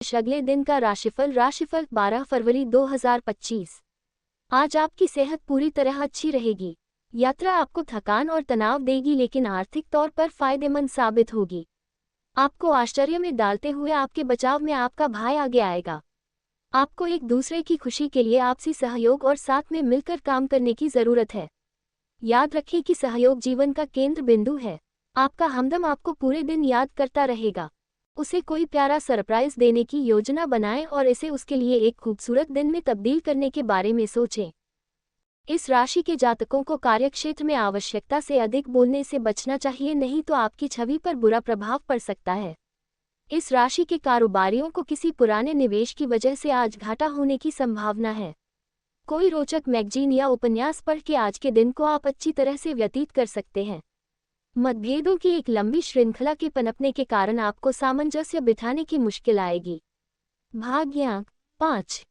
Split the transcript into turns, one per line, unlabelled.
अगले दिन का राशिफल 12 फरवरी 2025। आज आपकी सेहत पूरी तरह अच्छी रहेगी। यात्रा आपको थकान और तनाव देगी लेकिन आर्थिक तौर पर फायदेमंद साबित होगी। आपको आश्चर्य में डालते हुए आपके बचाव में आपका भाई आगे आएगा। आपको एक दूसरे की खुशी के लिए आपसी सहयोग और साथ में मिलकर काम करने की जरूरत है। याद रखें कि सहयोग जीवन का केंद्र बिंदु है। आपका हमदम आपको पूरे दिन याद करता रहेगा। उसे कोई प्यारा सरप्राइज देने की योजना बनाएं और इसे उसके लिए एक खूबसूरत दिन में तब्दील करने के बारे में सोचें। इस राशि के जातकों को कार्यक्षेत्र में आवश्यकता से अधिक बोलने से बचना चाहिए, नहीं तो आपकी छवि पर बुरा प्रभाव पड़ सकता है। इस राशि के कारोबारियों को किसी पुराने निवेश की वजह से आज घाटा होने की संभावना है। कोई रोचक मैगजीन या उपन्यास पढ़ के आज के दिन को आप अच्छी तरह से व्यतीत कर सकते हैं। मतभेदों की एक लंबी श्रृंखला के पनपने के कारण आपको सामंजस्य बिठाने की मुश्किल आएगी। भाग्यांक 5।